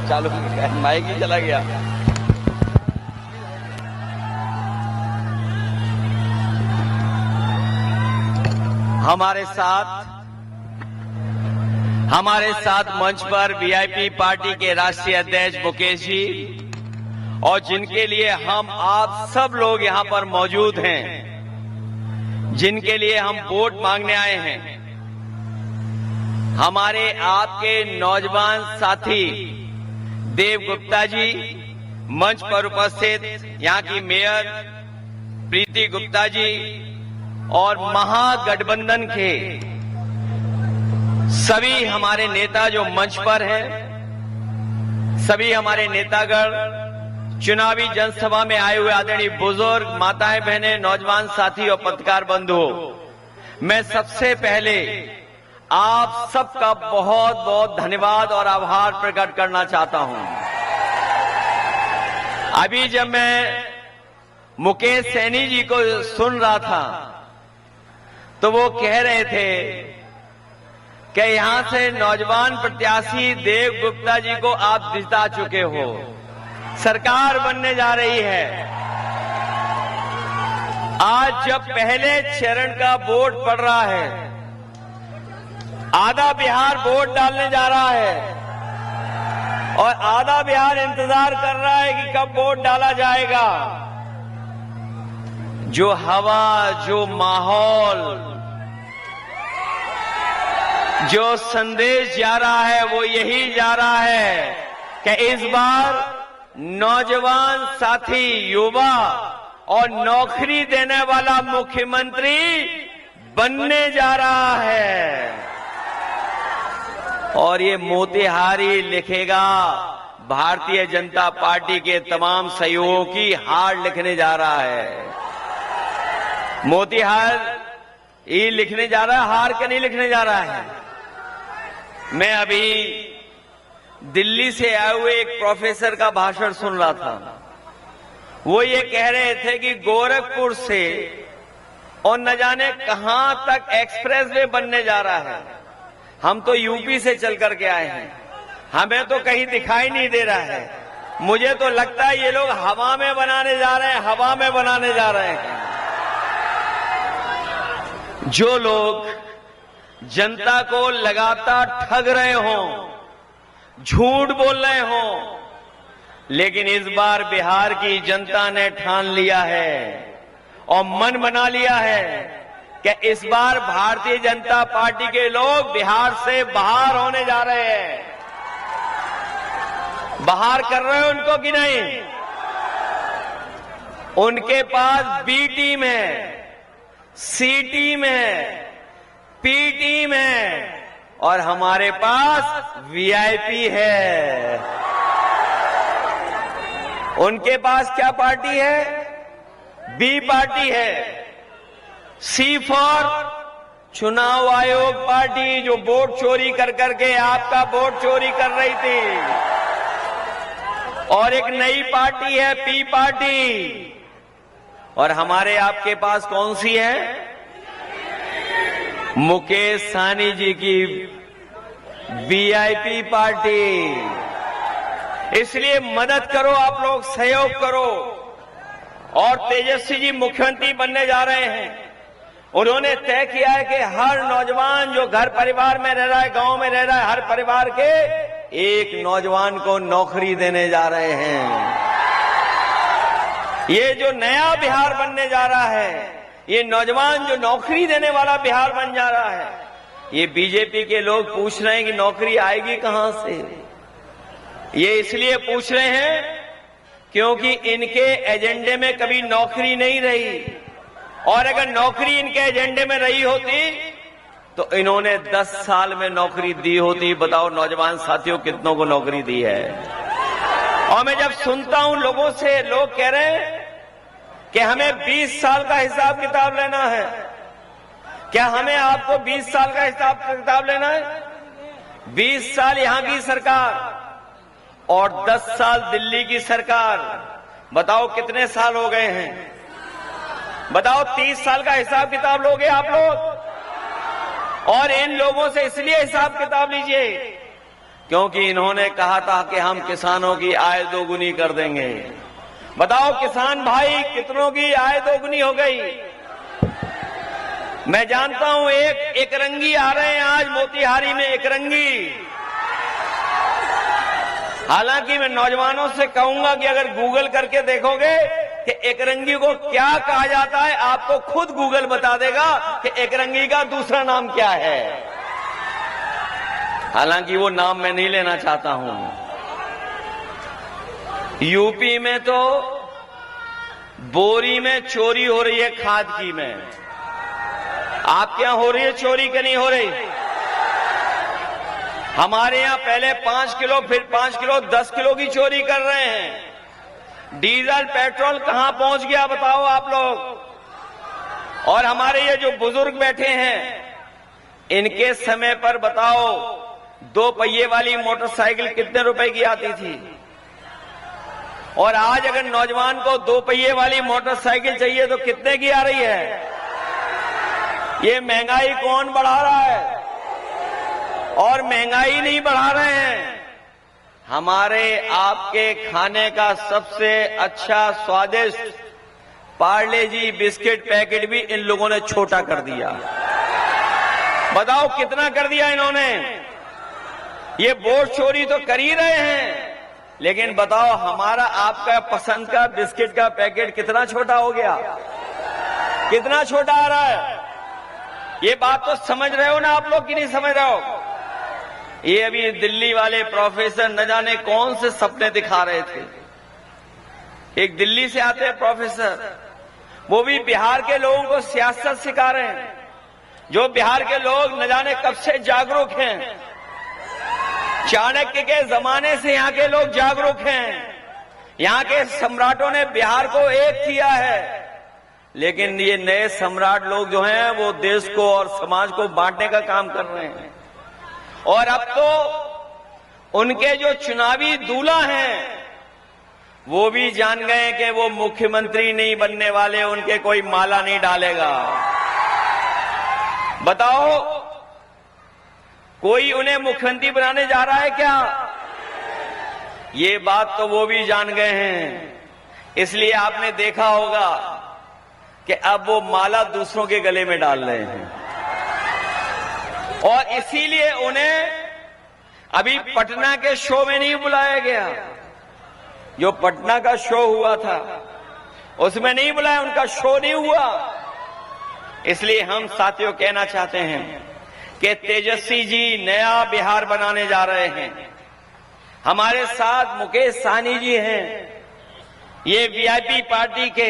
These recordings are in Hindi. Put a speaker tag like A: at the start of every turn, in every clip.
A: चालू माइक ही चला गया। हमारे साथ मंच पर वीआईपी पार्टी के राष्ट्रीय अध्यक्ष मुकेश जी और जिनके लिए हम आप सब लोग यहां पर मौजूद हैं, जिनके लिए हम वोट मांगने आए हैं, हमारे आपके नौजवान साथी देव गुप्ता जी, मंच पर उपस्थित यहां की मेयर प्रीति गुप्ता जी और महागठबंधन के सभी हमारे नेता जो मंच पर हैं, सभी हमारे नेतागण, चुनावी जनसभा में आए हुए आदरणीय बुजुर्ग, माताएं, बहनें, नौजवान साथी और पत्रकार बंधुओं, मैं सबसे पहले आप सबका बहुत बहुत धन्यवाद और आभार प्रकट करना चाहता हूं। अभी जब मैं मुकेश सैनी जी को सुन रहा था तो वो कह रहे थे कि यहां से नौजवान प्रत्याशी देव गुप्ता जी को आप जिता चुके हो, सरकार बनने जा रही है। आज जब पहले चरण का वोट पड़ रहा है, आधा बिहार वोट डालने जा रहा है और आधा बिहार इंतजार कर रहा है कि कब वोट डाला जाएगा। जो हवा, जो माहौल, जो संदेश जा रहा है वो यही जा रहा है कि इस बार नौजवान साथी, युवा और नौकरी देने वाला मुख्यमंत्री बनने जा रहा है। और ये मोतिहारी लिखेगा भारतीय जनता पार्टी के तमाम सहयोगियों की हार लिखने जा रहा है। मोतिहार ये लिखने जा रहा है, हार के नहीं लिखने जा रहा है। मैं अभी दिल्ली से आए हुए एक प्रोफेसर का भाषण सुन रहा था। वो ये कह रहे थे कि गोरखपुर से और न जाने कहां तक एक्सप्रेस वे बनने जा रहा है। हम तो यूपी से चल करके आए हैं, हमें तो कहीं दिखाई नहीं दे रहा है। मुझे तो लगता है ये लोग हवा में बनाने जा रहे हैं, हवा में बनाने जा रहे हैं। जो लोग जनता को लगातार ठग रहे हों, झूठ बोल रहे हों, लेकिन इस बार बिहार की जनता ने ठान लिया है और मन बना लिया है कि इस बार भारतीय जनता पार्टी के लोग बिहार से बाहर होने जा रहे हैं। बाहर कर रहे हो उनको कि नहीं? उनके पास बी टीम है, सी टीम है, पी टीम है और हमारे पास वीआईपी है। उनके पास क्या पार्टी है? बी पार्टी है। सी फॉर चुनाव आयोग पार्टी, जो वोट चोरी कर करके आपका वोट चोरी कर रही थी। और एक नई पार्टी है पी पार्टी। और हमारे आपके पास कौन सी है? मुकेश सहनी जी की वीआईपी पार्टी। इसलिए मदद करो, आप लोग सहयोग करो। और तेजस्वी जी मुख्यमंत्री बनने जा रहे हैं। उन्होंने तय किया है कि हर नौजवान जो घर परिवार में रह रहा है, गांव में रह रहा है, हर परिवार के एक नौजवान को नौकरी देने जा रहे हैं। ये जो नया बिहार बनने जा रहा है, ये नौजवान जो नौकरी देने वाला बिहार बन जा रहा है। ये बीजेपी के लोग पूछ रहे हैं कि नौकरी आएगी कहां से। ये इसलिए पूछ रहे हैं क्योंकि इनके एजेंडे में कभी नौकरी नहीं रही। और अगर नौकरी इनके एजेंडे में रही होती तो इन्होंने 10 साल में नौकरी दी होती। बताओ नौजवान साथियों, कितनों को नौकरी दी है। और मैं जब सुनता हूं लोगों से, लोग कह रहे हैं कि हमें 20 साल का हिसाब किताब लेना है। क्या हमें आपको 20 साल का हिसाब किताब लेना है? 20 साल यहां की सरकार और 10 साल दिल्ली की सरकार, बताओ कितने साल हो गए हैं? बताओ 30 साल का हिसाब किताब लोगे आप लोग? और इन लोगों से इसलिए हिसाब किताब लीजिए क्योंकि इन्होंने कहा था कि हम किसानों की आय दोगुनी कर देंगे। बताओ किसान भाई, कितनों की आय दोगुनी हो गई? मैं जानता हूं एक रंगी आ रहे हैं आज मोतिहारी में, एक रंगी। हालांकि मैं नौजवानों से कहूंगा कि अगर गूगल करके देखोगे कि एक रंगी को क्या कहा जाता है, आपको खुद गूगल बता देगा कि एक रंगी का दूसरा नाम क्या है। हालांकि वो नाम मैं नहीं लेना चाहता हूं। यूपी में तो बोरी में चोरी हो रही है खाद की में। आपके यहां हो रही है चोरी कि नहीं हो रही? हमारे यहां पहले 5 किलो, फिर 5 किलो, 10 किलो की चोरी कर रहे हैं। डीजल पेट्रोल कहां पहुंच गया बताओ आप लोग। और हमारे ये जो बुजुर्ग बैठे हैं, इनके समय पर बताओ 2 पहिए वाली मोटरसाइकिल कितने रुपए की आती थी? और आज अगर नौजवान को 2 पहिए वाली मोटरसाइकिल चाहिए तो कितने की आ रही है? ये महंगाई कौन बढ़ा रहा है? और महंगाई नहीं बढ़ा रहे हैं। हमारे आपके खाने का सबसे अच्छा स्वादिष्ट पार्ले जी बिस्किट पैकेट भी इन लोगों ने छोटा कर दिया। बताओ कितना कर दिया इन्होंने? ये वोट चोरी तो कर ही रहे हैं, लेकिन बताओ हमारा आपका पसंद का बिस्किट का पैकेट कितना छोटा हो गया? कितना छोटा आ रहा है? ये बात तो समझ रहे हो ना आप लोग कि नहीं समझ रहे हो? ये अभी दिल्ली वाले प्रोफेसर न जाने कौन से सपने दिखा रहे थे। एक दिल्ली से आते हैं प्रोफेसर, वो भी बिहार के लोगों को सियासत सिखा रहे हैं। जो बिहार के लोग न जाने कब से जागरूक हैं। चाणक्य के जमाने से यहाँ के लोग जागरूक हैं। यहाँ के सम्राटों ने बिहार को एक किया है, लेकिन ये नए सम्राट लोग जो हैं वो देश को और समाज को बांटने का काम कर रहे हैं। और अब तो उनके जो चुनावी दूल्हा हैं वो भी जान गए कि वो मुख्यमंत्री नहीं बनने वाले, उनके कोई माला नहीं डालेगा। बताओ कोई उन्हें मुख्यमंत्री बनाने जा रहा है क्या? ये बात तो वो भी जान गए हैं। इसलिए आपने देखा होगा कि अब वो माला दूसरों के गले में डाल रहे हैं। और इसीलिए उन्हें अभी पटना के शो में नहीं बुलाया गया। जो पटना का शो हुआ था उसमें नहीं बुलाया, उनका शो नहीं हुआ। इसलिए हम साथियों कहना चाहते हैं कि तेजस्वी जी नया बिहार बनाने जा रहे हैं। हमारे साथ मुकेश सहनी जी हैं, ये वीआईपी पार्टी के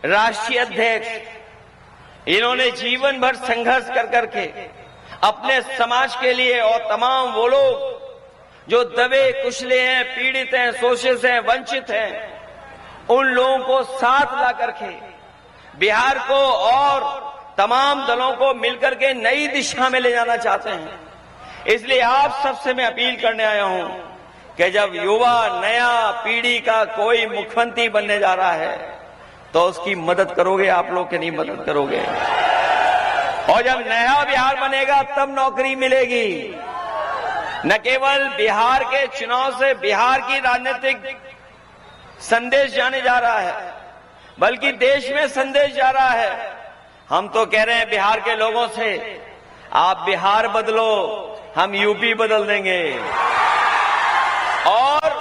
A: राष्ट्रीय अध्यक्ष। इन्होंने जीवन भर संघर्ष कर करके अपने समाज के लिए और तमाम वो लोग जो दबे कुचले हैं, पीड़ित हैं, शोषित हैं, वंचित हैं, उन लोगों को साथ ला करके बिहार को और तमाम दलों को मिलकर के नई दिशा में ले जाना चाहते हैं। इसलिए आप सबसे मैं अपील करने आया हूं कि जब युवा नया पीढ़ी का कोई मुख्यमंत्री बनने जा रहा है तो उसकी मदद करोगे आप लोग कि नहीं मदद करोगे? और जब नया बिहार बनेगा तब नौकरी मिलेगी। न केवल बिहार के चुनाव से बिहार की राजनीतिक संदेश जाने जा रहा है, बल्कि देश में संदेश जा रहा है। हम तो कह रहे हैं बिहार के लोगों से, आप बिहार बदलो, हम यूपी बदल देंगे। और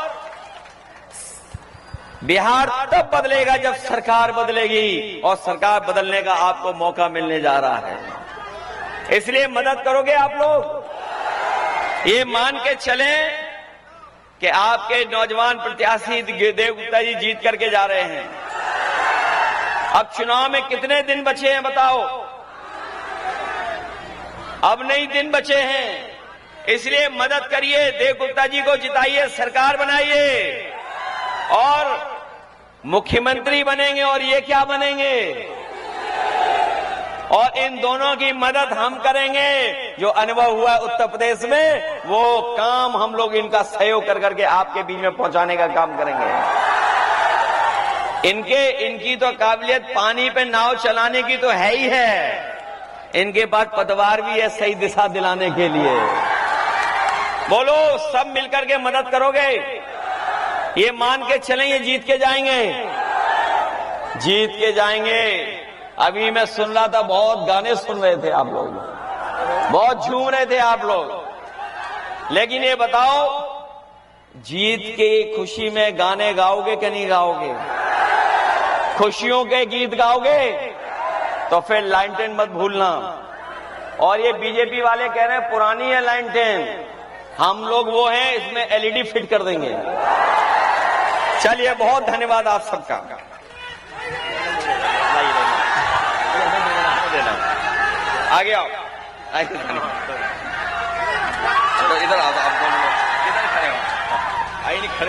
A: बिहार तब बदलेगा जब सरकार बदलेगी, और सरकार बदलने का आपको मौका मिलने जा रहा है। इसलिए मदद करोगे आप लोग? ये मान के चलें कि आपके नौजवान प्रत्याशी देव गुप्ता जी जीत करके जा रहे हैं। अब चुनाव में कितने दिन बचे हैं बताओ? अब नहीं दिन बचे हैं। इसलिए मदद करिए, देव गुप्ता जी को जिताइए, सरकार बनाइए और मुख्यमंत्री बनेंगे। और ये क्या बनेंगे? और इन दोनों की मदद हम करेंगे। जो अनुभव हुआ उत्तर प्रदेश में, वो काम हम लोग इनका सहयोग कर करके आपके बीच में पहुंचाने का काम करेंगे। इनकी तो काबिलियत पानी पे नाव चलाने की तो है ही है, इनके पास पतवार भी है सही दिशा दिलाने के लिए। बोलो, सब मिलकर के मदद करोगे? ये मान के चलें, ये जीत के जाएंगे, जीत के जाएंगे। अभी मैं सुन रहा था, बहुत गाने सुन रहे थे आप लोग, बहुत झूम रहे थे आप लोग, लेकिन ये बताओ, जीत के खुशी में गाने गाओगे कि नहीं गाओगे? खुशियों के गीत गाओगे? तो फिर लालटेन मत भूलना। और ये बीजेपी वाले कह रहे हैं पुरानी है लालटेन, हम लोग वो हैं, इसमें एलईडी फिट कर देंगे। चलिए, बहुत धन्यवाद आप सबका। आगे आओ, इधर आओ, आप इधर खड़े हो, आई नहीं खड़े।